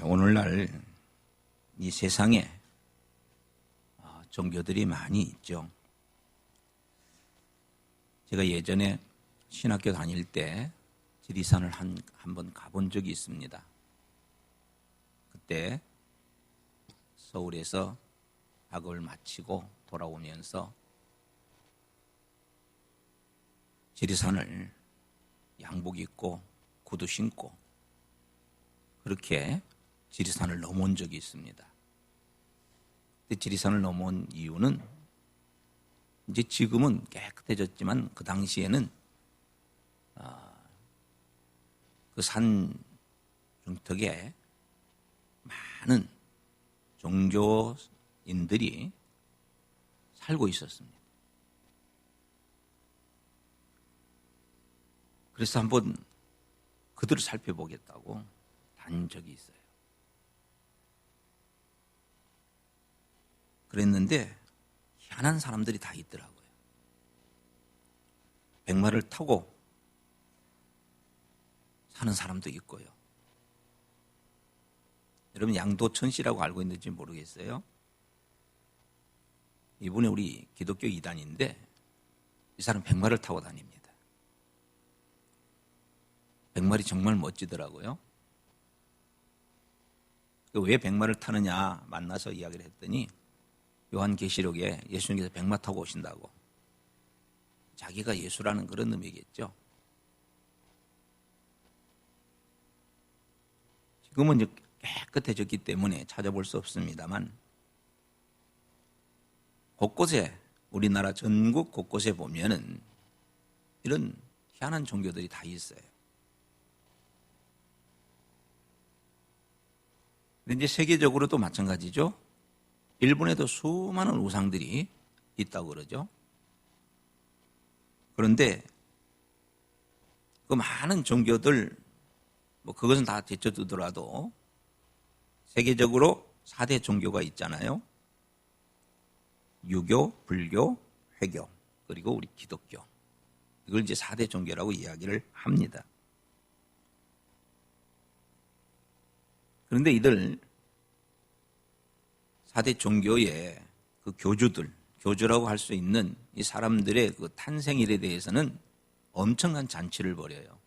오늘날 이 세상에 종교들이 많이 있죠. 제가 예전에 신학교 다닐 때 지리산을 한번 가본 적이 있습니다. 그때 서울에서 학업을 마치고 돌아오면서 지리산을 양복 입고 구두 신고 그렇게 지리산을 넘어온 적이 있습니다. 근데 지리산을 넘어온 이유는 이제 지금은 깨끗해졌지만 그 당시에는 그 산 중턱에 많은 종교인들이 살고 있었습니다. 그래서 한번 그들을 살펴보겠다고 다닌 적이 있어요. 그랬는데 희한한 사람들이 다 있더라고요. 백마를 타고 사는 사람도 있고요. 여러분 양도천 씨라고 알고 있는지 모르겠어요. 이분이 우리 기독교 이단인데 이 사람 백마를 타고 다닙니다. 백마리 정말 멋지더라고요. 왜 백마를 타느냐 만나서 이야기를 했더니 요한계시록에 예수님께서 백마 타고 오신다고. 자기가 예수라는 그런 의미겠죠. 지금은 이제 깨끗해졌기 때문에 찾아볼 수 없습니다만 곳곳에 우리나라 전국 곳곳에 보면은 이런 희한한 종교들이 다 있어요. 근데 이제 세계적으로도 마찬가지죠. 일본에도 수많은 우상들이 있다고 그러죠. 그런데 그 많은 종교들 그것은 다 제쳐두더라도 세계적으로 4대 종교가 있잖아요. 유교, 불교, 회교, 그리고 우리 기독교. 이걸 이제 4대 종교라고 이야기를 합니다. 그런데 이들 4대 종교의 그 교주라고 할 수 있는 이 사람들의 그 탄생일에 대해서는 엄청난 잔치를 벌여요.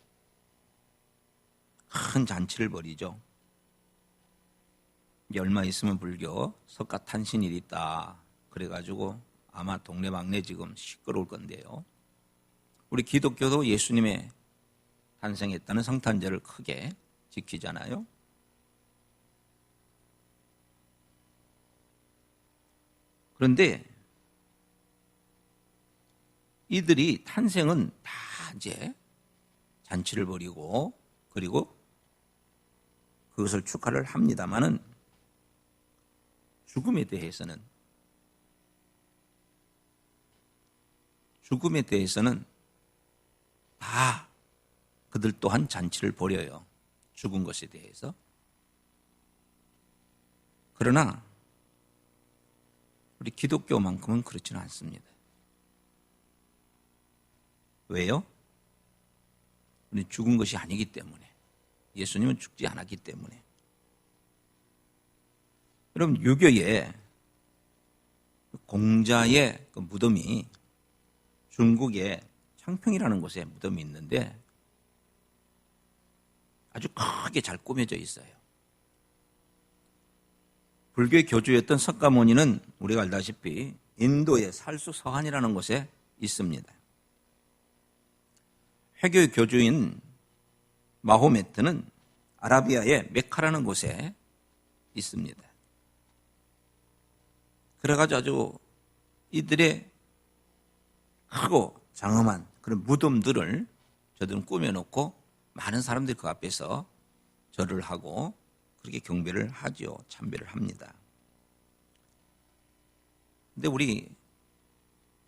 큰 잔치를 벌이죠. 이제 얼마 있으면 불교 석가탄신일이 있다. 그래가지고 아마 동네방네 지금 시끄러울 건데요. 우리 기독교도 예수님의 탄생했다는 성탄절을 크게 지키잖아요. 그런데 이들이 탄생은 다 이제 잔치를 벌이고 그리고 그것을 축하를 합니다마는 죽음에 대해서는 다 그들 또한 잔치를 벌여요. 죽은 것에 대해서. 그러나 우리 기독교만큼은 그렇지는 않습니다. 왜요? 우리 죽은 것이 아니기 때문에. 예수님은 죽지 않았기 때문에. 여러분 유교의 공자의 그 무덤이 중국의 창평이라는 곳에 무덤이 있는데 아주 크게 잘 꾸며져 있어요. 불교의 교주였던 석가모니는 우리가 알다시피 인도의 살수 서한이라는 곳에 있습니다. 회교의 교주인 마호메트는 아라비아의 메카라는 곳에 있습니다. 그래가지고 아주 이들의 크고 장엄한 그런 무덤들을 저들은 꾸며놓고 많은 사람들이 그 앞에서 절을 하고 그렇게 경배를 하죠. 참배를 합니다. 근데 우리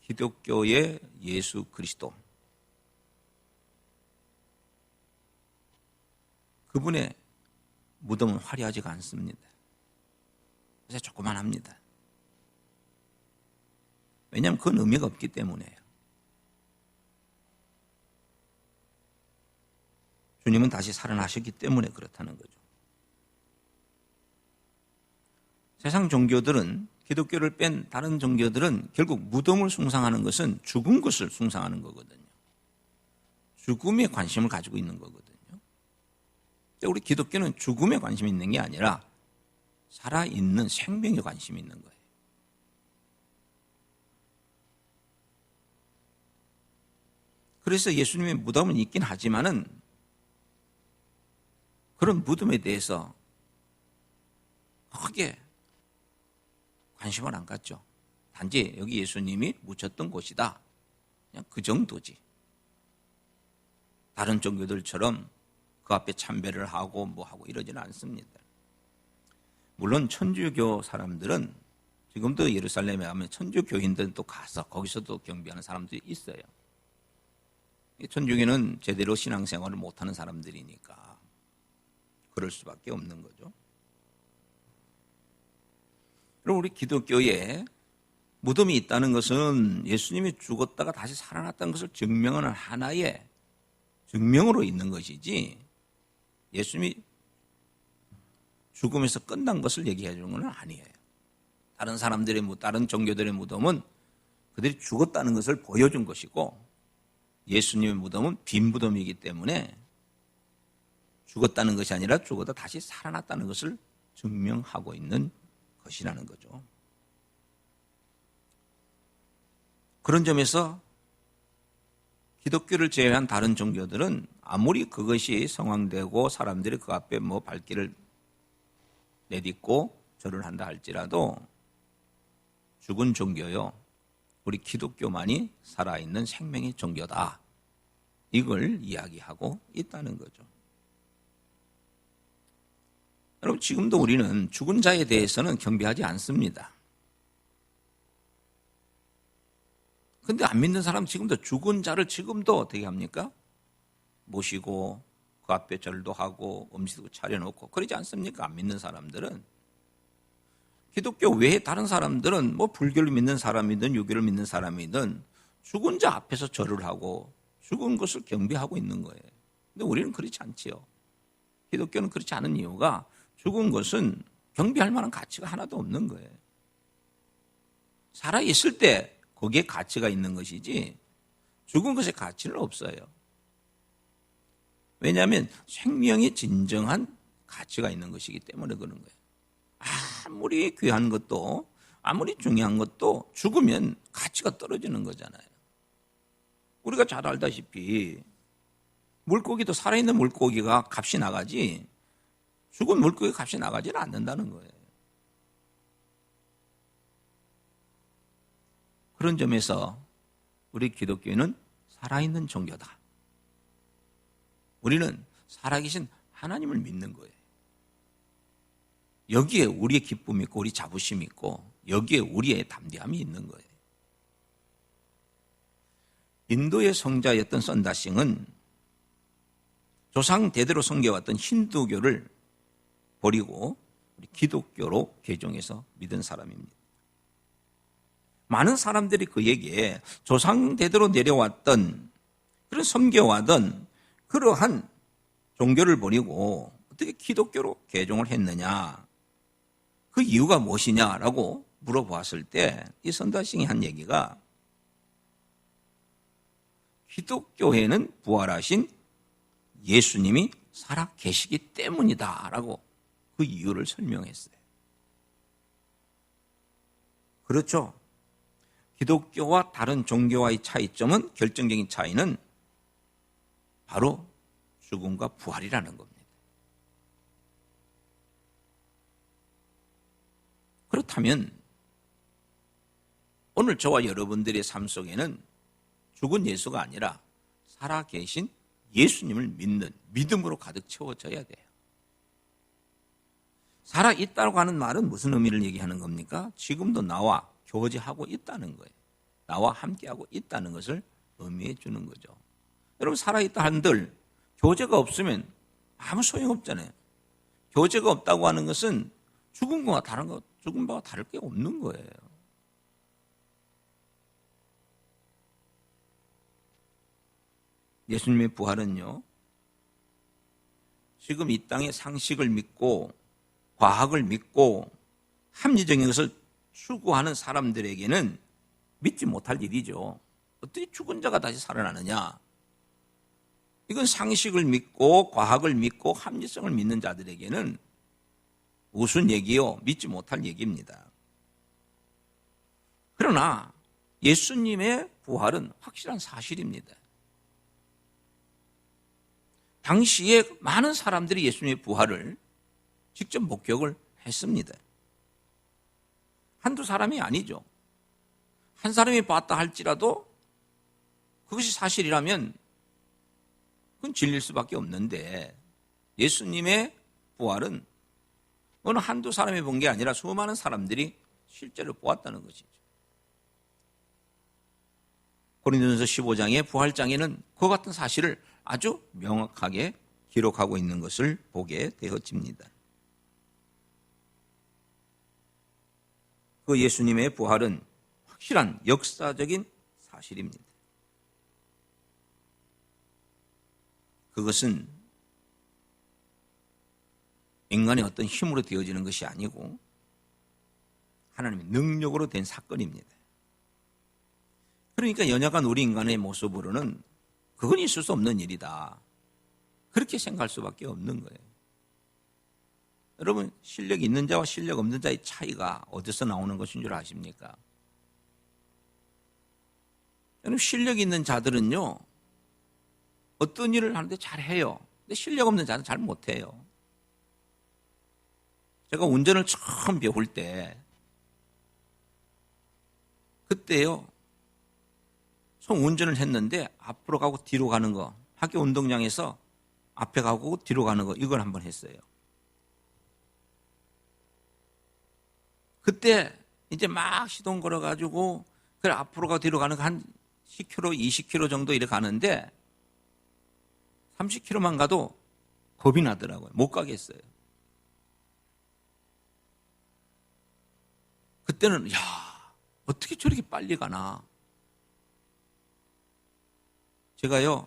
기독교의 예수 그리스도 그분의 무덤은 화려하지가 않습니다. 그래서 조그만합니다. 왜냐하면 그건 의미가 없기 때문에요. 주님은 다시 살아나셨기 때문에 그렇다는 거죠. 세상 종교들은, 기독교를 뺀 다른 종교들은 결국 무덤을 숭상하는 것은 죽은 것을 숭상하는 거거든요. 죽음에 관심을 가지고 있는 거거든요. 우리 기독교는 죽음에 관심이 있는 게 아니라 살아있는 생명에 관심이 있는 거예요. 그래서 예수님의 무덤은 있긴 하지만은 그런 무덤에 대해서 크게 관심을 안 갖죠. 단지 여기 예수님이 묻혔던 곳이다. 그냥 그 정도지. 다른 종교들처럼 그 앞에 참배를 하고 뭐 하고 이러지는 않습니다. 물론 천주교 사람들은 지금도 예루살렘에 가면 천주교인들은 또 가서 거기서도 경배하는 사람들이 있어요. 천주교는 제대로 신앙생활을 못하는 사람들이니까 그럴 수밖에 없는 거죠. 그럼 우리 기독교에 무덤이 있다는 것은 예수님이 죽었다가 다시 살아났다는 것을 증명하는 하나의 증명으로 있는 것이지, 예수님이 죽음에서 끝난 것을 얘기해 주는 건 아니에요. 다른 사람들의, 다른 종교들의 무덤은 그들이 죽었다는 것을 보여준 것이고, 예수님의 무덤은 빈 무덤이기 때문에 죽었다는 것이 아니라 죽어도 다시 살아났다는 것을 증명하고 있는 것이라는 거죠. 그런 점에서 기독교를 제외한 다른 종교들은 아무리 그것이 성황되고 사람들이 그 앞에 뭐 발길을 내딛고 절을 한다 할지라도 죽은 종교요, 우리 기독교만이 살아있는 생명의 종교다. 이걸 이야기하고 있다는 거죠. 여러분, 지금도 우리는 죽은 자에 대해서는 경배하지 않습니다. 근데 안 믿는 사람 지금도 죽은 자를 지금도 어떻게 합니까? 모시고 그 앞에 절도 하고 음식도 차려놓고 그러지 않습니까? 안 믿는 사람들은. 기독교 외에 다른 사람들은 뭐 불교를 믿는 사람이든 유교를 믿는 사람이든 죽은 자 앞에서 절을 하고 죽은 것을 경배하고 있는 거예요. 근데 우리는 그렇지 않지요. 기독교는 그렇지 않은 이유가 죽은 것은 경배할 만한 가치가 하나도 없는 거예요. 살아있을 때 거기에 가치가 있는 것이지 죽은 것에 가치는 없어요. 왜냐하면 생명이 진정한 가치가 있는 것이기 때문에 그런 거예요. 아무리 귀한 것도, 아무리 중요한 것도 죽으면 가치가 떨어지는 거잖아요. 우리가 잘 알다시피 물고기도, 살아있는 물고기가 값이 나가지 죽은 물고기 값이 나가지는 않는다는 거예요. 그런 점에서 우리 기독교는 살아있는 종교다. 우리는 살아계신 하나님을 믿는 거예요. 여기에 우리의 기쁨이 있고 우리 자부심이 있고 여기에 우리의 담대함이 있는 거예요. 인도의 성자였던 선다싱은 조상 대대로 섬겨왔던 힌두교를 버리고 우리 기독교로 개종해서 믿은 사람입니다. 많은 사람들이 그에게 조상 대대로 내려왔던 그런 섬겨왔던 그러한 종교를 버리고 어떻게 기독교로 개종을 했느냐, 그 이유가 무엇이냐라고 물어보았을 때 이 선다싱이 한 얘기가 기독교에는 부활하신 예수님이 살아 계시기 때문이다라고 그 이유를 설명했어요. 그렇죠. 기독교와 다른 종교와의 차이점은, 결정적인 차이는 바로 죽음과 부활이라는 겁니다. 그렇다면 오늘 저와 여러분들의 삶 속에는 죽은 예수가 아니라 살아계신 예수님을 믿는 믿음으로 가득 채워져야 돼요. 살아있다고 하는 말은 무슨 의미를 얘기하는 겁니까? 지금도 나와 교제하고 있다는 거예요. 나와 함께하고 있다는 것을 의미해 주는 거죠. 여러분, 살아있다 한들 교제가 없으면 아무 소용없잖아요. 교제가 없다고 하는 것은 죽은 거와 죽은 바와 다를 게 없는 거예요. 예수님의 부활은요, 지금 이 땅의 상식을 믿고 과학을 믿고 합리적인 것을 추구하는 사람들에게는 믿지 못할 일이죠. 어떻게 죽은 자가 다시 살아나느냐? 이건 상식을 믿고 과학을 믿고 합리성을 믿는 자들에게는 우스운 얘기요, 믿지 못할 얘기입니다. 그러나 예수님의 부활은 확실한 사실입니다. 당시에 많은 사람들이 예수님의 부활을 직접 목격을 했습니다. 한두 사람이 아니죠. 한 사람이 봤다 할지라도 그것이 사실이라면 그건 진리일 수밖에 없는데, 예수님의 부활은 어느 한두 사람이 본 게 아니라 수많은 사람들이 실제로 보았다는 것이죠. 고린도전서 15장의 부활장에는 그와 같은 사실을 아주 명확하게 기록하고 있는 것을 보게 되어집니다. 그 예수님의 부활은 확실한 역사적인 사실입니다. 그것은 인간의 어떤 힘으로 되어지는 것이 아니고 하나님의 능력으로 된 사건입니다. 그러니까 연약한 우리 인간의 모습으로는 그건 있을 수 없는 일이다, 그렇게 생각할 수밖에 없는 거예요. 여러분, 실력 있는 자와 실력 없는 자의 차이가 어디서 나오는 것인 줄 아십니까? 여러분, 실력 있는 자들은요, 어떤 일을 하는데 잘해요. 근데 실력 없는 자는 잘 못해요. 제가 운전을 처음 배울 때, 그때요, 처음 운전을 했는데 앞으로 가고 뒤로 가는 거, 학교 운동장에서 앞에 가고 뒤로 가는 거, 이걸 한번 했어요. 그때 이제 막 시동 걸어가지고 그래 앞으로 가고 뒤로 가는 거 한 10km, 20km 정도 이렇게 가는데 30km만 가도 겁이 나더라고요. 못 가겠어요. 그때는 야, 어떻게 저렇게 빨리 가나. 제가요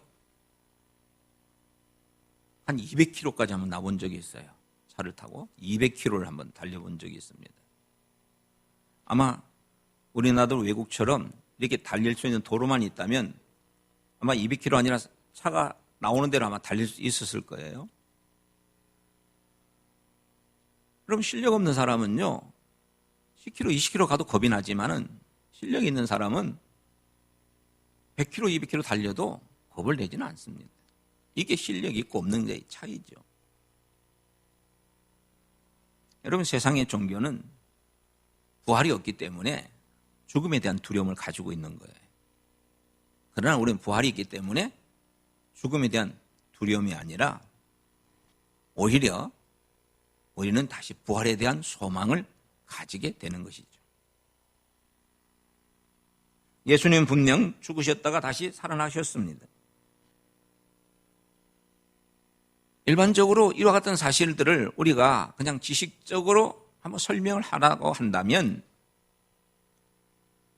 한 200km까지 한번 나본 적이 있어요. 차를 타고 200km를 한번 달려본 적이 있습니다. 아마 우리나라도 외국처럼 이렇게 달릴 수 있는 도로만 있다면 아마 200km 아니라 차가 나오는 대로 아마 달릴 수 있었을 거예요. 그럼 실력 없는 사람은요 10km, 20km 가도 겁이 나지만은 실력 있는 사람은 100km, 200km 달려도 겁을 내지는 않습니다. 이게 실력 있고 없는 데의 차이죠. 여러분, 세상의 종교는 부활이 없기 때문에 죽음에 대한 두려움을 가지고 있는 거예요. 그러나 우리는 부활이 있기 때문에 죽음에 대한 두려움이 아니라 오히려 우리는 다시 부활에 대한 소망을 가지게 되는 것이죠. 예수님은 분명 죽으셨다가 다시 살아나셨습니다. 일반적으로 이와 같은 사실들을 우리가 그냥 지식적으로 한번 설명을 하라고 한다면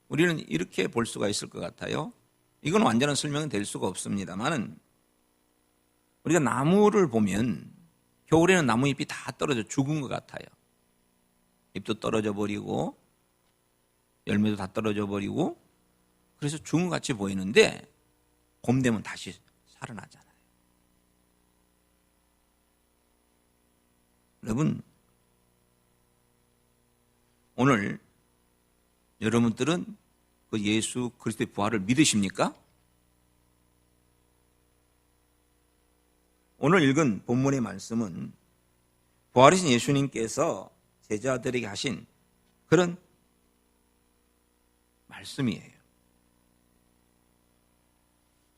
우리는 이렇게 볼 수가 있을 것 같아요. 이건 완전한 설명은 될 수가 없습니다만 우리가 나무를 보면 겨울에는 나무잎이 다 떨어져 죽은 것 같아요. 잎도 떨어져 버리고 열매도 다 떨어져 버리고 그래서 죽은 것 같이 보이는데 봄 되면 다시 살아나잖아요. 여러분, 오늘 여러분들은 그 예수 그리스도의 부활을 믿으십니까? 오늘 읽은 본문의 말씀은 부활이신 예수님께서 제자들에게 하신 그런 말씀이에요.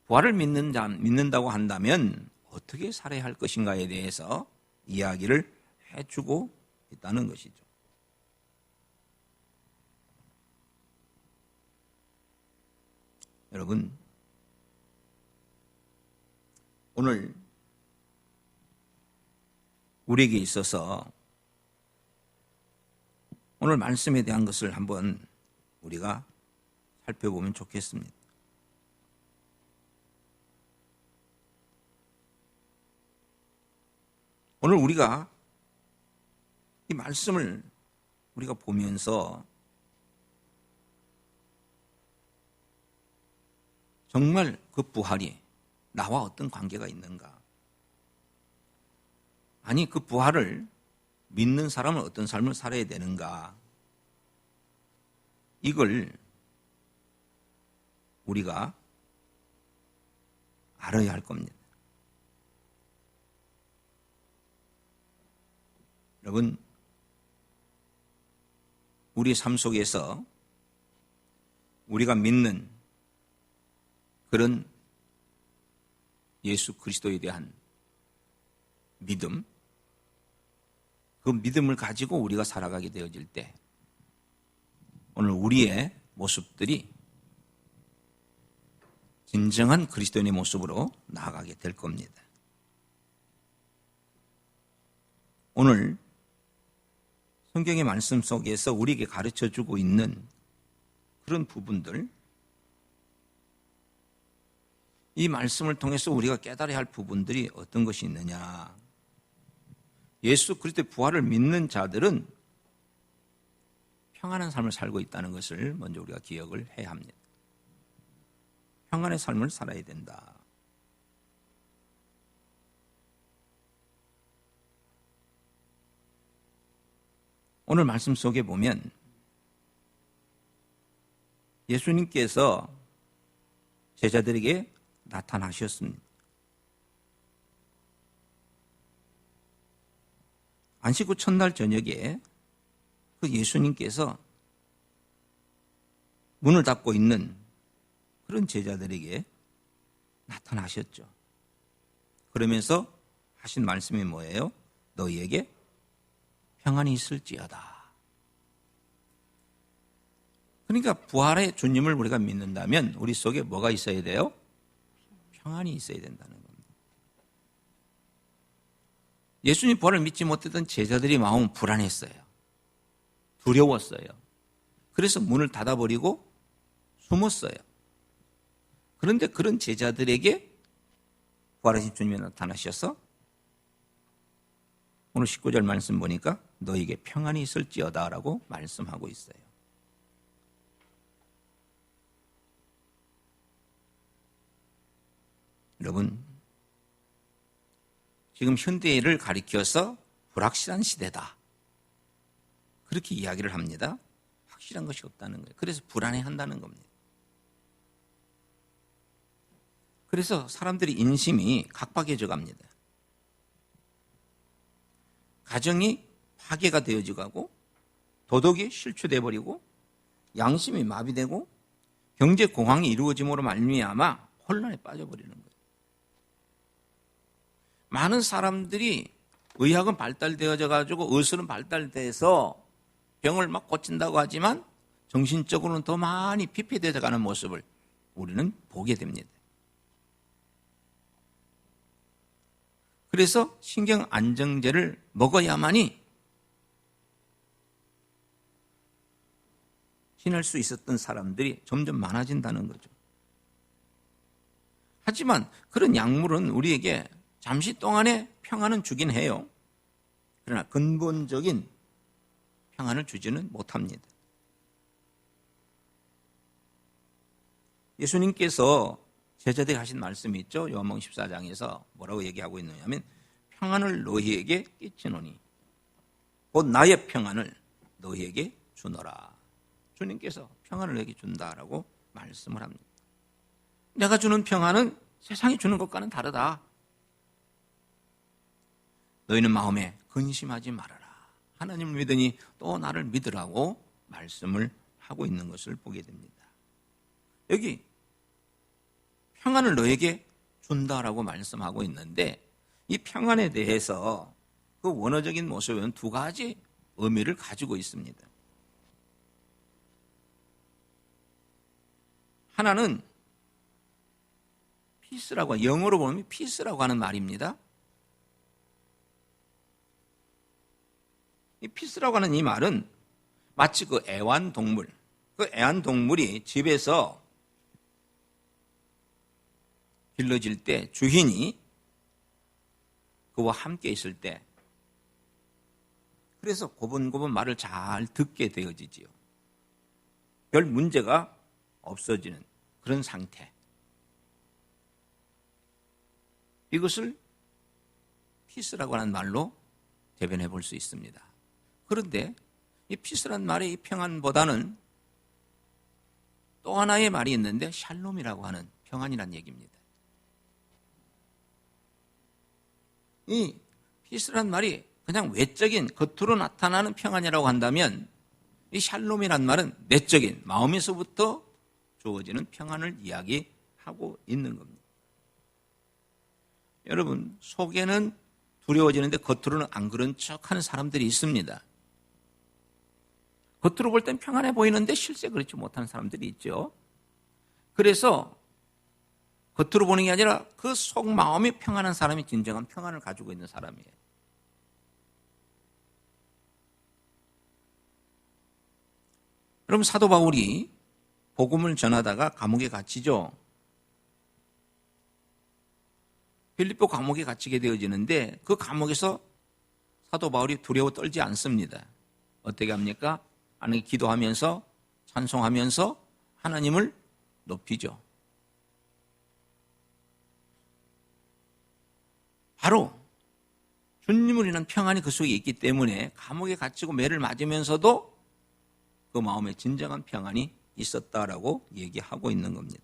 부활을 믿는다고 한다면 어떻게 살아야 할 것인가에 대해서 이야기를 해주고 있다는 것이죠. 여러분, 오늘 우리에게 있어서 오늘 말씀에 대한 것을 한번 우리가 살펴보면 좋겠습니다. 오늘 우리가 이 말씀을 우리가 보면서 정말 그 부활이 나와 어떤 관계가 있는가? 아니, 그 부활을 믿는 사람은 어떤 삶을 살아야 되는가? 이걸 우리가 알아야 할 겁니다. 여러분, 우리 삶 속에서 우리가 믿는 그런 예수 그리스도에 대한 믿음, 그 믿음을 가지고 우리가 살아가게 되어질 때 오늘 우리의 모습들이 진정한 그리스도인의 모습으로 나아가게 될 겁니다. 오늘 성경의 말씀 속에서 우리에게 가르쳐주고 있는 그런 부분들, 이 말씀을 통해서 우리가 깨달아야 할 부분들이 어떤 것이 있느냐. 예수 그리스도의 부활을 믿는 자들은 평안한 삶을 살고 있다는 것을 먼저 우리가 기억을 해야 합니다. 평안의 삶을 살아야 된다. 오늘 말씀 속에 보면 예수님께서 제자들에게 나타나셨습니다. 안식 후 첫날 저녁에 그 예수님께서 문을 닫고 있는 그런 제자들에게 나타나셨죠. 그러면서 하신 말씀이 뭐예요? 너희에게 평안이 있을지어다. 그러니까 부활의 주님을 우리가 믿는다면 우리 속에 뭐가 있어야 돼요? 평안이 있어야 된다는 겁니다. 예수님 부활을 믿지 못했던 제자들의 마음은 불안했어요. 두려웠어요. 그래서 문을 닫아버리고 숨었어요. 그런데 그런 제자들에게 부활하신 주님이 나타나셔서 오늘 19절 말씀 보니까 너에게 평안이 있을지어다 라고 말씀하고 있어요. 여러분, 지금 현대를 가리켜서 불확실한 시대다. 그렇게 이야기를 합니다. 확실한 것이 없다는 거예요. 그래서 불안해한다는 겁니다. 그래서 사람들의 인심이 각박해져 갑니다. 가정이 파괴가 되어져 가고 도덕이 실추돼 버리고 양심이 마비되고 경제 공황이 이루어짐으로 말미암아 혼란에 빠져버리는 거예요. 많은 사람들이 의학은 발달되어져 가지고 의술은 발달돼서 병을 막 고친다고 하지만 정신적으로는 더 많이 피폐되어 가는 모습을 우리는 보게 됩니다. 그래서 신경 안정제를 먹어야만이 지낼 수 있었던 사람들이 점점 많아진다는 거죠. 하지만 그런 약물은 우리에게 잠시 동안의 평안은 주긴 해요. 그러나 근본적인 평안을 주지는 못합니다. 예수님께서 제자들에게 하신 말씀이 있죠. 요한복음 14장에서 뭐라고 얘기하고 있느냐면 평안을 너희에게 끼치노니 곧 나의 평안을 너희에게 주노라. 주님께서 평안을 너희에게 준다라고 말씀을 합니다. 내가 주는 평안은 세상이 주는 것과는 다르다. 너희는 마음에 근심하지 말아라. 하나님을 믿으니 또 나를 믿으라고 말씀을 하고 있는 것을 보게 됩니다. 여기 평안을 너에게 준다라고 말씀하고 있는데 이 평안에 대해서 그 원어적인 모습은 두 가지 의미를 가지고 있습니다. 하나는 피스라고, 영어로 보면 피스라고 하는 말입니다. 이 피스라고 하는 이 말은 마치 그 애완동물, 그 애완동물이 집에서 길러질 때 주인이 그와 함께 있을 때 그래서 고분고분 말을 잘 듣게 되어지지요. 별 문제가 없어지는 그런 상태. 이것을 피스라고 하는 말로 대변해 볼 수 있습니다. 그런데 이 피스란 말의 이 평안보다는 또 하나의 말이 있는데 샬롬이라고 하는 평안이란 얘기입니다. 이 피스란 말이 그냥 외적인 겉으로 나타나는 평안이라고 한다면 이 샬롬이란 말은 내적인 마음에서부터 주어지는 평안을 이야기하고 있는 겁니다. 여러분, 속에는 두려워지는데 겉으로는 안 그런 척하는 사람들이 있습니다. 겉으로 볼 땐 평안해 보이는데 실제 그렇지 못하는 사람들이 있죠. 그래서 겉으로 보는 게 아니라 그 속 마음이 평안한 사람이 진정한 평안을 가지고 있는 사람이에요. 여러분, 사도 바울이 복음을 전하다가 감옥에 갇히죠. 빌립보 감옥에 갇히게 되어지는데 그 감옥에서 사도 바울이 두려워 떨지 않습니다. 어떻게 합니까? 하나님 기도하면서 찬송하면서 하나님을 높이죠. 바로 주님을 위한 평안이 그 속에 있기 때문에 감옥에 갇히고 매를 맞으면서도 그 마음에 진정한 평안이 있었다라고 얘기하고 있는 겁니다.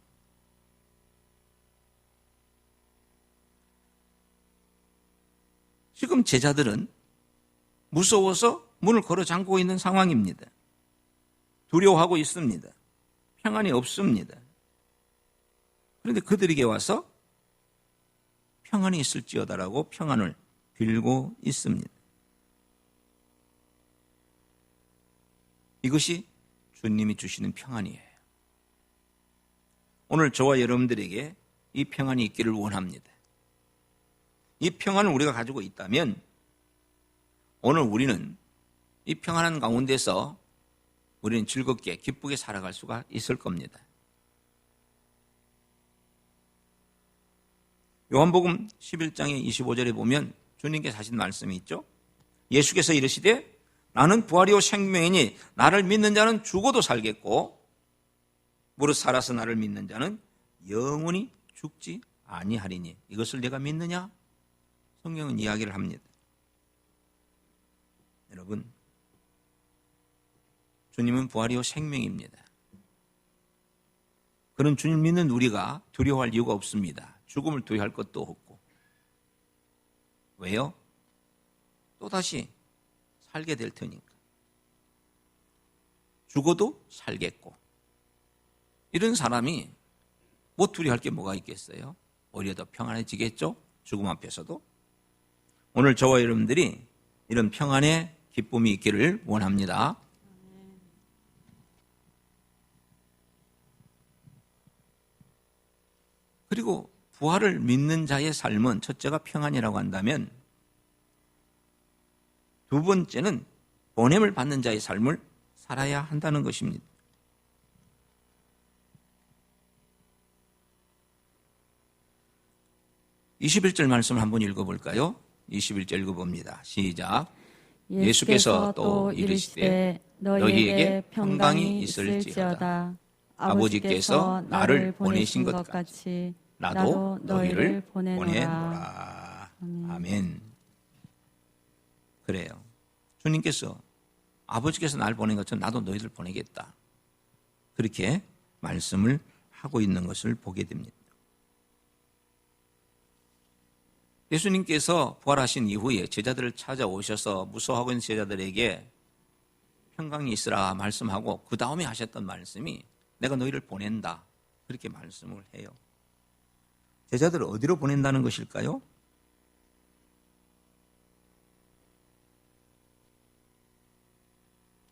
지금 제자들은 무서워서 문을 걸어 잠그고 있는 상황입니다. 두려워하고 있습니다. 평안이 없습니다. 그런데 그들에게 와서 평안이 있을지어다라고 평안을 빌고 있습니다. 이것이 주님이 주시는 평안이에요. 오늘 저와 여러분들에게 이 평안이 있기를 원합니다. 이 평안을 우리가 가지고 있다면 오늘 우리는 이 평안한 가운데서 우리는 즐겁게 기쁘게 살아갈 수가 있을 겁니다. 요한복음 11장의 25절에 보면 주님께서 하신 말씀이 있죠. 예수께서 이르시되 나는 부활이요 생명이니 나를 믿는 자는 죽어도 살겠고 무릇 살아서 나를 믿는 자는 영원히 죽지 아니하리니 이것을 내가 믿느냐? 성경은 이야기를 합니다. 여러분, 주님은 부활이요 생명입니다. 그런 주님 믿는 우리가 두려워할 이유가 없습니다. 죽음을 두려워할 것도 없고. 왜요? 또다시 살게 될 테니까. 죽어도 살겠고. 이런 사람이 뭐 두려워할 게 뭐가 있겠어요? 오히려 더 평안해지겠죠? 죽음 앞에서도. 오늘 저와 여러분들이 이런 평안의 기쁨이 있기를 원합니다. 그리고 부활을 믿는 자의 삶은 첫째가 평안이라고 한다면 두 번째는 보냄을 받는 자의 삶을 살아야 한다는 것입니다. (21절) 말씀을 한번 읽어볼까요? 21절 읽어봅니다. 시작. 예수께서 또 이르시되 너희에게 평강이 있을지어다. 아버지께서 나를 보내신 것 같이 나도 너희를 보내노라. 아멘. 그래요. 주님께서 아버지께서 나를 보낸 것처럼 나도 너희들 보내겠다. 그렇게 말씀을 하고 있는 것을 보게 됩니다. 예수님께서 부활하신 이후에 제자들을 찾아오셔서 무서워하고 있는 제자들에게 평강이 있으라 말씀하고 그 다음에 하셨던 말씀이 내가 너희를 보낸다. 그렇게 말씀을 해요. 제자들을 어디로 보낸다는 것일까요?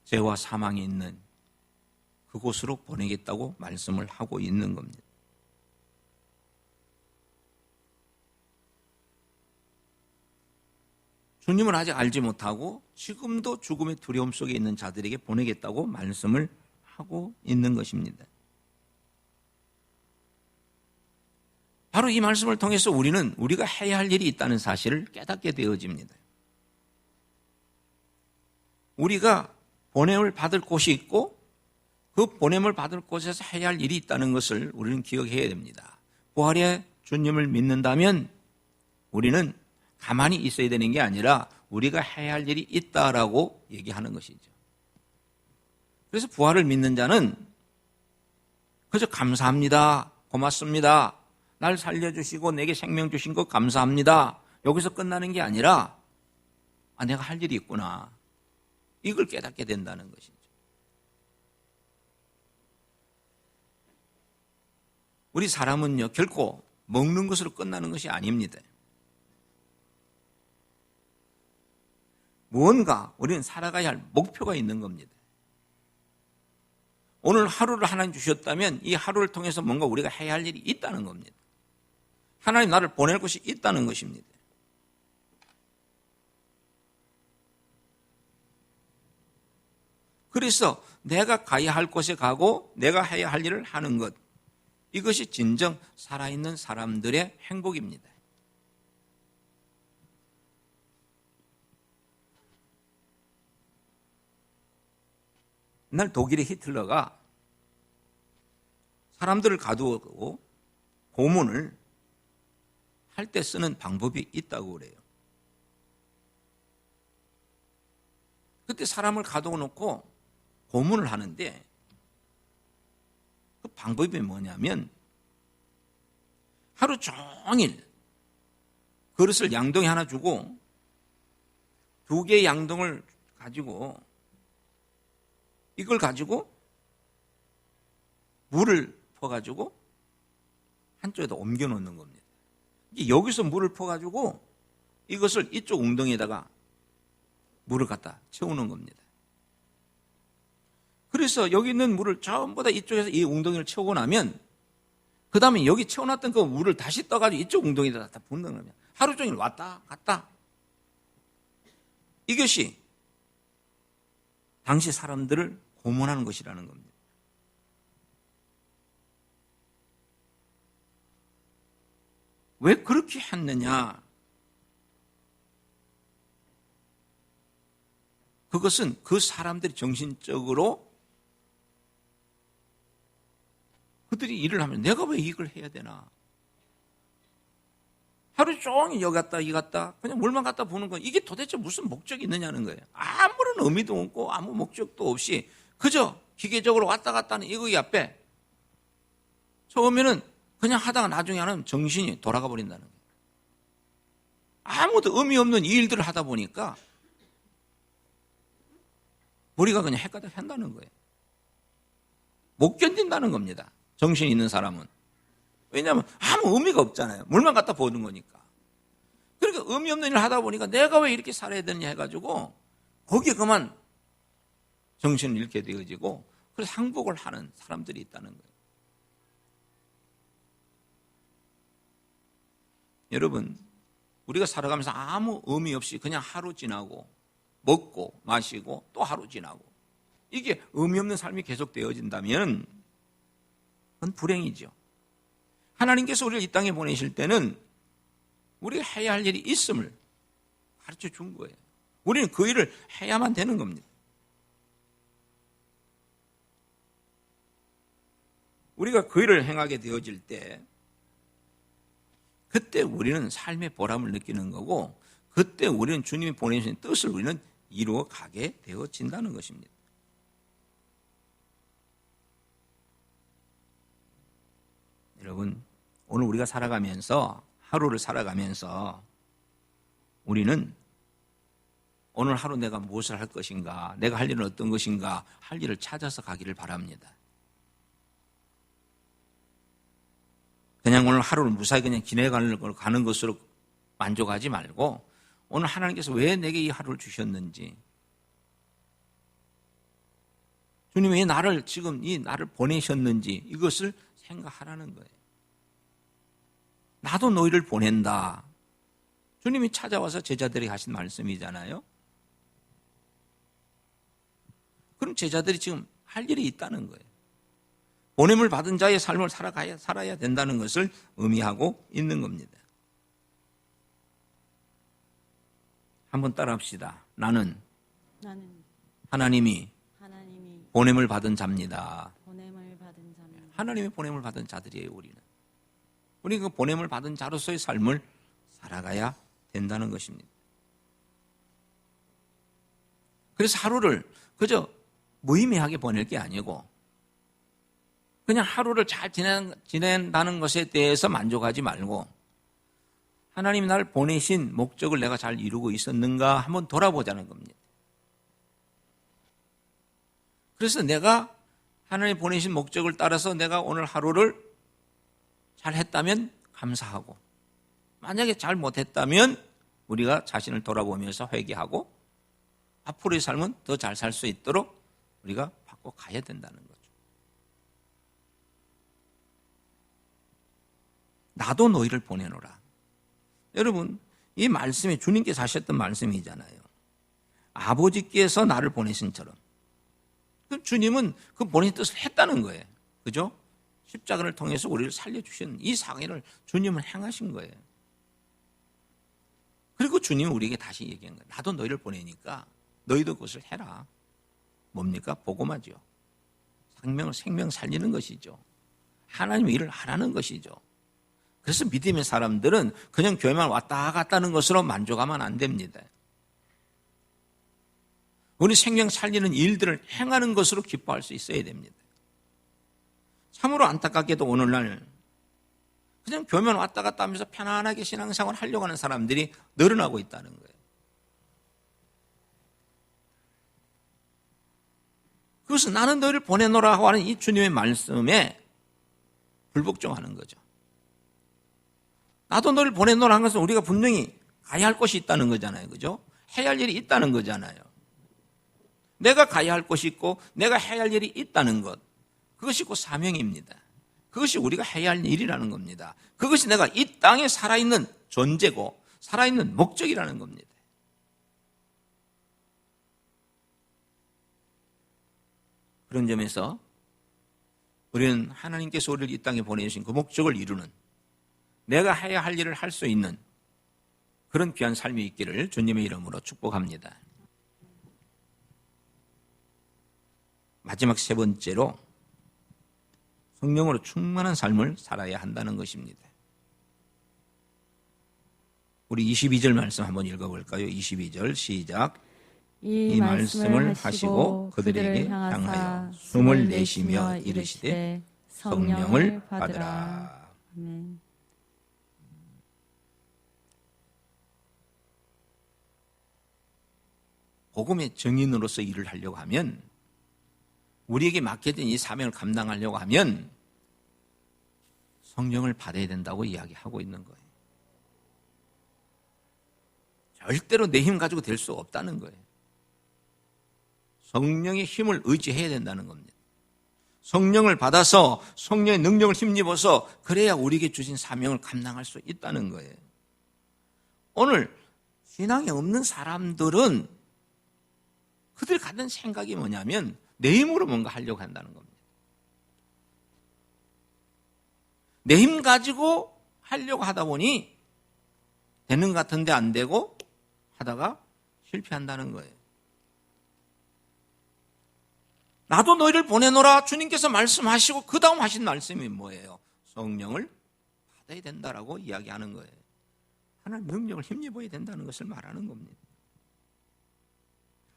죄와 사망이 있는 그곳으로 보내겠다고 말씀을 하고 있는 겁니다. 주님을 아직 알지 못하고 지금도 죽음의 두려움 속에 있는 자들에게 보내겠다고 말씀을 하고 있는 것입니다. 바로 이 말씀을 통해서 우리는 우리가 해야 할 일이 있다는 사실을 깨닫게 되어집니다. 우리가 보냄을 받을 곳이 있고 그 보냄을 받을 곳에서 해야 할 일이 있다는 것을 우리는 기억해야 됩니다. 부활의 주님을 믿는다면 우리는 가만히 있어야 되는 게 아니라 우리가 해야 할 일이 있다라고 얘기하는 것이죠. 그래서 부활을 믿는 자는 그저 감사합니다. 고맙습니다. 날 살려주시고 내게 생명 주신 것 감사합니다. 여기서 끝나는 게 아니라 내가 할 일이 있구나. 이걸 깨닫게 된다는 것이죠. 우리 사람은요, 결코 먹는 것으로 끝나는 것이 아닙니다. 무언가 우리는 살아가야 할 목표가 있는 겁니다. 오늘 하루를 하나님 주셨다면 이 하루를 통해서 뭔가 우리가 해야 할 일이 있다는 겁니다. 하나님 나를 보낼 곳이 있다는 것입니다. 그래서 내가 가야 할 곳에 가고 내가 해야 할 일을 하는 것, 이것이 진정 살아있는 사람들의 행복입니다. 옛날 독일의 히틀러가 사람들을 가두고 고문을 할 때 쓰는 방법이 있다고 그래요. 그때 사람을 가두어 놓고 고문을 하는데 그 방법이 뭐냐면 하루 종일 그릇을 양동이 하나 주고 2개의 양동을 가지고 이걸 가지고 물을 퍼가지고 한쪽에다 옮겨 놓는 겁니다. 여기서 물을 퍼가지고 이것을 이쪽 웅덩이에다가 물을 갖다 채우는 겁니다. 그래서 여기 있는 물을 전부 다 이쪽에서 이 웅덩이를 채우고 나면 그 다음에 여기 채워놨던 그 물을 다시 떠가지고 이쪽 웅덩이에다 다 붓는 겁니다. 하루 종일 왔다 갔다. 이것이 당시 사람들을 고문하는 것이라는 겁니다. 왜 그렇게 했느냐? 그것은 그 사람들이 정신적으로 그들이 일을 하면 내가 왜 이걸 해야 되나? 하루 종일 여기 갔다 이 갔다 그냥 물만 갖다 부는 거, 이게 도대체 무슨 목적이 있느냐는 거예요. 아무런 의미도 없고 아무 목적도 없이 그저 기계적으로 왔다 갔다 하는 이거 앞에 처음에는 그냥 하다가 나중에 하는 정신이 돌아가 버린다는 거예요. 아무도 의미 없는 일들을 하다 보니까 머리가 그냥 헷가닥 한다는 거예요. 못 견딘다는 겁니다. 정신이 있는 사람은. 왜냐하면 아무 의미가 없잖아요. 물만 갖다 부는 거니까. 그러니까 의미 없는 일을 하다 보니까 내가 왜 이렇게 살아야 되느냐 해가지고 거기에 그만 정신을 잃게 되어지고 그래서 항복을 하는 사람들이 있다는 거예요. 여러분, 우리가 살아가면서 아무 의미 없이 그냥 하루 지나고 먹고 마시고 또 하루 지나고 이게 의미 없는 삶이 계속 되어진다면 그건 불행이죠. 하나님께서 우리를 이 땅에 보내실 때는 우리가 해야 할 일이 있음을 가르쳐 준 거예요. 우리는 그 일을 해야만 되는 겁니다. 우리가 그 일을 행하게 되어질 때 그때 우리는 삶의 보람을 느끼는 거고 그때 우리는 주님이 보내신 뜻을 우리는 이루어 가게 되어진다는 것입니다. 여러분, 오늘 우리가 살아가면서 하루를 살아가면서 우리는 오늘 하루 내가 무엇을 할 것인가, 내가 할 일은 어떤 것인가 할 일을 찾아서 가기를 바랍니다. 그냥 오늘 하루를 무사히 그냥 지내가는 것으로 만족하지 말고 오늘 하나님께서 왜 내게 이 하루를 주셨는지, 주님이 왜 나를 지금 이 나를 보내셨는지 이것을 생각하라는 거예요. 나도 너희를 보낸다. 주님이 찾아와서 제자들이 하신 말씀이잖아요. 그럼 제자들이 지금 할 일이 있다는 거예요. 보냄을 받은 자의 삶을 살아야 된다는 것을 의미하고 있는 겁니다. 한번 따라합시다. 나는 하나님이 보냄을 받은 자입니다. 하나님이 보냄을 받은 자들이에요, 우리는. 우리는 그 보냄을 받은 자로서의 삶을 살아가야 된다는 것입니다. 그래서 하루를 그저 무의미하게 보낼 게 아니고 그냥 하루를 잘 지낸다는 것에 대해서 만족하지 말고 하나님이 나를 보내신 목적을 내가 잘 이루고 있었는가 한번 돌아보자는 겁니다. 그래서 내가 하나님 보내신 목적을 따라서 내가 오늘 하루를 잘 했다면 감사하고, 만약에 잘 못했다면 우리가 자신을 돌아보면서 회개하고 앞으로의 삶은 더 잘 살 수 있도록 우리가 바꿔 가야 된다는 거죠. 나도 너희를 보내노라. 여러분, 이 말씀이 주님께서 하셨던 말씀이잖아요. 아버지께서 나를 보내신처럼. 주님은 그 본인의 뜻을 했다는 거예요. 그죠? 십자가를 통해서 우리를 살려주신 이 사역을 주님은 행하신 거예요. 그리고 주님은 우리에게 다시 얘기한 거예요. 나도 너희를 보내니까 너희도 그것을 해라. 뭡니까? 복음하죠. 생명 살리는 것이죠. 하나님의 일을 하라는 것이죠. 그래서 믿음의 사람들은 그냥 교회만 왔다 갔다 하는 것으로 만족하면 안 됩니다. 우리 생명 살리는 일들을 행하는 것으로 기뻐할 수 있어야 됩니다. 참으로 안타깝게도 오늘날 그냥 교회만 왔다 갔다 하면서 편안하게 신앙생활 하려고 하는 사람들이 늘어나고 있다는 거예요. 그것은 나는 너희를 보내노라 하는 이 주님의 말씀에 불복종하는 거죠. 나도 너를 보내노라 하는 것은 우리가 분명히 가야 할 것이 있다는 거잖아요. 그죠? 해야 할 일이 있다는 거잖아요. 내가 가야 할 것이 있고 내가 해야 할 일이 있다는 것, 그것이 곧 사명입니다. 그것이 우리가 해야 할 일이라는 겁니다. 그것이 내가 이 땅에 살아있는 존재고 살아있는 목적이라는 겁니다. 그런 점에서 우리는 하나님께서 우리를 이 땅에 보내주신 그 목적을 이루는, 내가 해야 할 일을 할 수 있는 그런 귀한 삶이 있기를 주님의 이름으로 축복합니다. 마지막 세 번째로 성령으로 충만한 삶을 살아야 한다는 것입니다. 우리 22절 말씀 한번 읽어볼까요? 22절 시작. 이 말씀을 하시고 그들에게 향하여 숨을 내쉬며 이르시되 성령을 받으라. 아멘. 복음의 증인으로서 일을 하려고 하면, 우리에게 맡겨진 이 사명을 감당하려고 하면 성령을 받아야 된다고 이야기하고 있는 거예요. 절대로 내 힘 가지고 될 수 없다는 거예요. 성령의 힘을 의지해야 된다는 겁니다. 성령을 받아서 성령의 능력을 힘입어서 그래야 우리에게 주신 사명을 감당할 수 있다는 거예요. 오늘 신앙이 없는 사람들은 그들이 갖는 생각이 뭐냐면 내 힘으로 뭔가 하려고 한다는 겁니다. 내 힘 가지고 하려고 하다 보니 되는 것 같은데 안 되고 하다가 실패한다는 거예요. 나도 너희를 보내노라 주님께서 말씀하시고 그 다음 하신 말씀이 뭐예요? 성령을 받아야 된다라고 이야기하는 거예요. 하나님 능력을 힘입어야 된다는 것을 말하는 겁니다.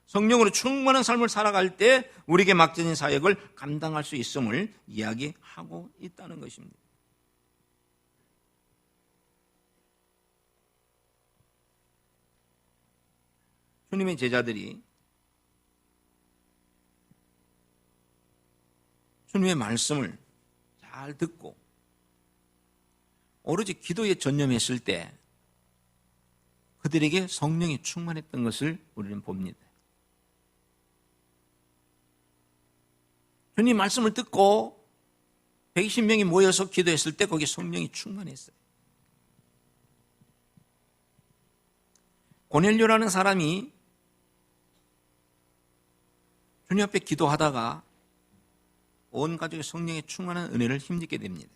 성령으로 충만한 삶을 살아갈 때 우리에게 맡겨진 사역을 감당할 수 있음을 이야기하고 있다는 것입니다. 주님의 제자들이 주님의 말씀을 잘 듣고 오로지 기도에 전념했을 때 그들에게 성령이 충만했던 것을 우리는 봅니다. 주님 말씀을 듣고 120명이 모여서 기도했을 때 거기에 성령이 충만했어요. 고넬료라는 사람이 주님 앞에 기도하다가 온 가족의 성령의 충만한 은혜를 힘입게 됩니다.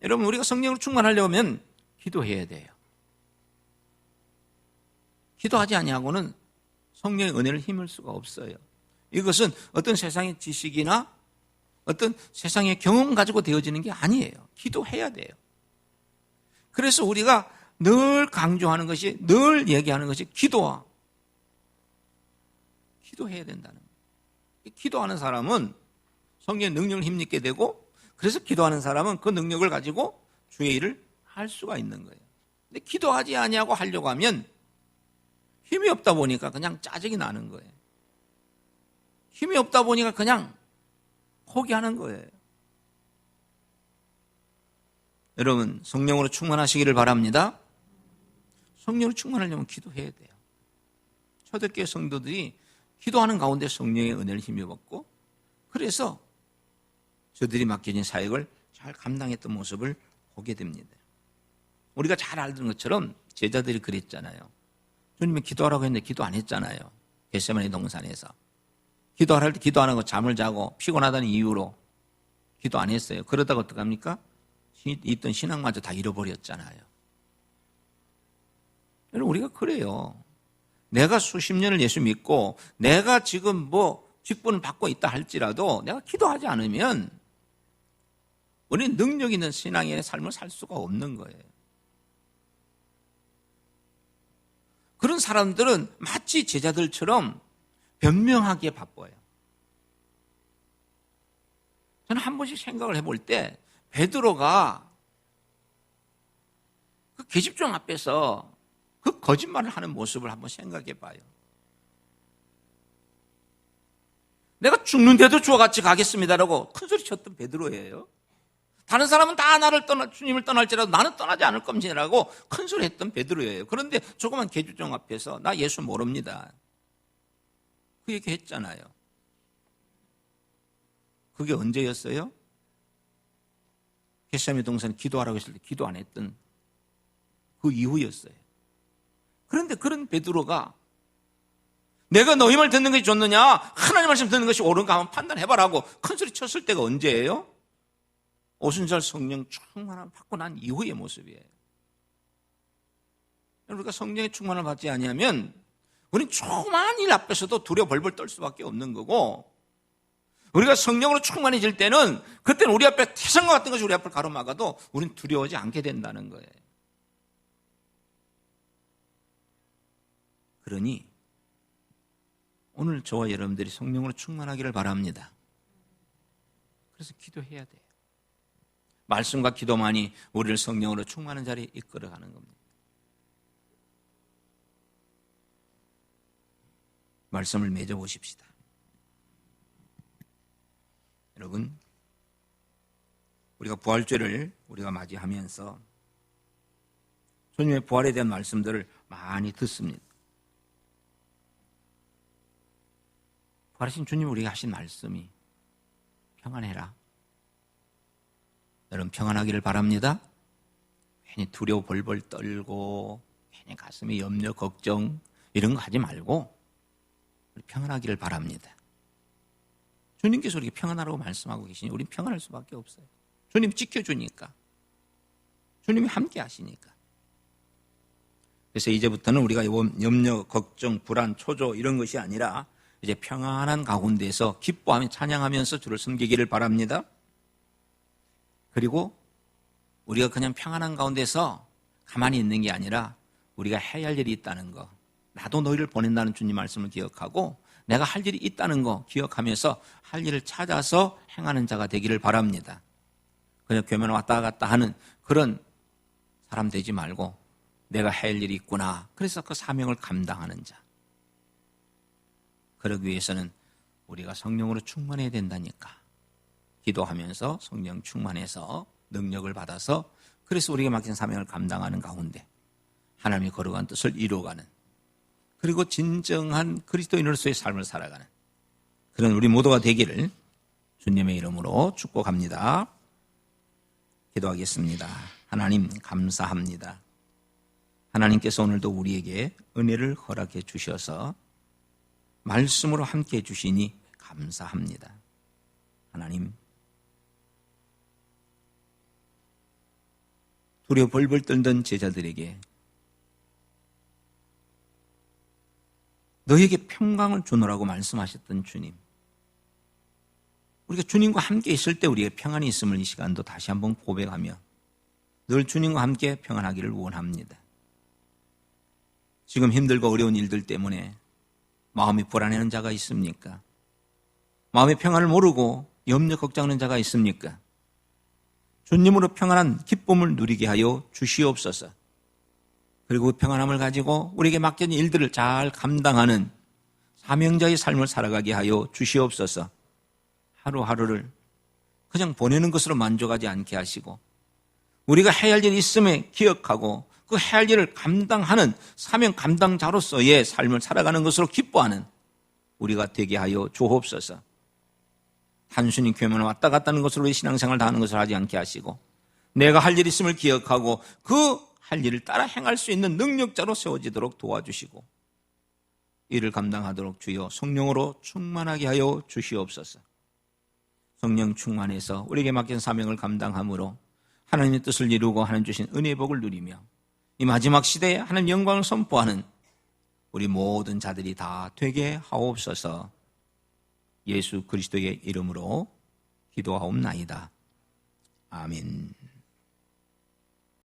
여러분, 우리가 성령으로 충만하려면 기도해야 돼요. 기도하지 아니하고는 성령의 은혜를 힘을 수가 없어요. 이것은 어떤 세상의 지식이나 어떤 세상의 경험 가지고 되어지는 게 아니에요. 기도해야 돼요. 그래서 우리가 늘 강조하는 것이, 늘 얘기하는 것이 기도해야 된다는 거예요. 기도하는 사람은 성령의 능력을 힘입게 되고, 그래서 기도하는 사람은 그 능력을 가지고 주의 일을 할 수가 있는 거예요. 근데 기도하지 아니하고 하려고 하면 힘이 없다 보니까 그냥 짜증이 나는 거예요. 힘이 없다 보니까 그냥 포기하는 거예요. 여러분, 성령으로 충만하시기를 바랍니다. 성령으로 충만하려면 기도해야 돼요. 초대교회 성도들이 기도하는 가운데 성령의 은혜를 힘입었고, 그래서 저들이 맡겨진 사역을 잘 감당했던 모습을 보게 됩니다. 우리가 잘 알던 것처럼 제자들이 그랬잖아요. 주님이 기도하라고 했는데 기도 안 했잖아요. 겟세마네 동산에서. 기도할 때 기도 안 하고 잠을 자고 피곤하다는 이유로 기도 안 했어요. 그러다가 어떡합니까? 있던 신앙마저 다 잃어버렸잖아요. 여러분, 우리가 그래요. 내가 수십 년을 예수 믿고 내가 지금 뭐 직분을 받고 있다 할지라도 내가 기도하지 않으면 우리는 능력 있는 신앙의 삶을 살 수가 없는 거예요. 그런 사람들은 마치 제자들처럼 변명하기에 바빠요. 저는 한 번씩 생각을 해볼 때 베드로가 그 계집종 앞에서 그 거짓말을 하는 모습을 한번 생각해 봐요. 내가 죽는데도 주와 같이 가겠습니다라고 큰소리 쳤던 베드로예요. 다른 사람은 다 주님을 떠날지라도 나는 떠나지 않을 겁니다라고 큰소리 했던 베드로예요. 그런데 조그만 계집종 앞에서 나 예수 모릅니다. 그 얘기 했잖아요. 그게 언제였어요? 겟세마네 동산 기도하라고 했을 때 기도 안 했던 그 이후였어요. 그런데 그런 베드로가 내가 너희 말 듣는 것이 좋느냐, 하나님 말씀 듣는 것이 옳은가 한번 판단해봐라고 큰소리 쳤을 때가 언제예요? 오순절 성령 충만함을 받고 난 이후의 모습이에요. 우리가 성령의 충만을 받지 아니하면 우리는 조그마한 일 앞에서도 두려워 벌벌 떨 수밖에 없는 거고, 우리가 성령으로 충만해질 때는 그때는 우리 앞에 태산과 같은 것이 우리 앞을 가로막아도 우리는 두려워하지 않게 된다는 거예요. 그러니 오늘 저와 여러분들이 성령으로 충만하기를 바랍니다. 그래서 기도해야 돼요. 말씀과 기도만이 우리를 성령으로 충만한 자리에 이끌어가는 겁니다. 말씀을 맺어보십시다. 여러분, 우리가 부활주일을 우리가 맞이하면서 주님의 부활에 대한 말씀들을 많이 듣습니다. 부활하신 주님이 우리에게 하신 말씀이 평안해라. 여러분, 평안하기를 바랍니다. 괜히 두려워 벌벌 떨고 괜히 가슴에 염려 걱정 이런 거 하지 말고 평안하기를 바랍니다. 주님께서 우리에게 평안하라고 말씀하고 계시니 우리는 평안할 수밖에 없어요. 주님이 지켜주니까, 주님이 함께 하시니까. 그래서 이제부터는 우리가 염려, 걱정, 불안, 초조 이런 것이 아니라 이제 평안한 가운데서 기뻐하며 찬양하면서 주를 섬기기를 바랍니다. 그리고 우리가 그냥 평안한 가운데서 가만히 있는 게 아니라 우리가 해야 할 일이 있다는 거, 나도 너희를 보낸다는 주님 말씀을 기억하고 내가 할 일이 있다는 거 기억하면서 할 일을 찾아서 행하는 자가 되기를 바랍니다. 그냥 교면 왔다 갔다 하는 그런 사람 되지 말고 내가 할 일이 있구나, 그래서 그 사명을 감당하는 자. 그러기 위해서는 우리가 성령으로 충만해야 된다니까. 기도하면서 성령 충만해서 능력을 받아서 그래서 우리에게 맡긴 사명을 감당하는 가운데 하나님이 거룩한 뜻을 이루어가는, 그리고 진정한 그리스도인으로서의 삶을 살아가는 그런 우리 모두가 되기를 주님의 이름으로 축복합니다. 기도하겠습니다. 하나님 감사합니다. 하나님께서 오늘도 우리에게 은혜를 허락해 주셔서 말씀으로 함께 해 주시니 감사합니다. 하나님, 두려워 벌벌 떨던 제자들에게 너에게 평강을 주노라고 말씀하셨던 주님. 우리가 주님과 함께 있을 때 우리의 평안이 있음을 이 시간도 다시 한번 고백하며 늘 주님과 함께 평안하기를 원합니다. 지금 힘들고 어려운 일들 때문에 마음이 불안해하는 자가 있습니까? 마음의 평안을 모르고 염려 걱정하는 자가 있습니까? 주님으로 평안한 기쁨을 누리게 하여 주시옵소서. 그리고 그 평안함을 가지고 우리에게 맡겨진 일들을 잘 감당하는 사명자의 삶을 살아가게 하여 주시옵소서. 하루하루를 그냥 보내는 것으로 만족하지 않게 하시고 우리가 해야 할 일이 있음에 기억하고 그 해야 할 일을 감당하는 사명 감당자로서의 삶을 살아가는 것으로 기뻐하는 우리가 되게 하여 주옵소서. 단순히 교회만 왔다 갔다 하는 것으로 신앙생활을 다하는 것을 하지 않게 하시고 내가 할 일이 있음을 기억하고 그 할 일을 따라 행할 수 있는 능력자로 세워지도록 도와주시고 이를 감당하도록 주여 성령으로 충만하게 하여 주시옵소서. 성령 충만해서 우리에게 맡긴 사명을 감당함으로 하나님의 뜻을 이루고 하나님 주신 은혜의 복을 누리며 이 마지막 시대에 하나님 영광을 선포하는 우리 모든 자들이 다 되게 하옵소서. 예수 그리스도의 이름으로 기도하옵나이다. 아멘.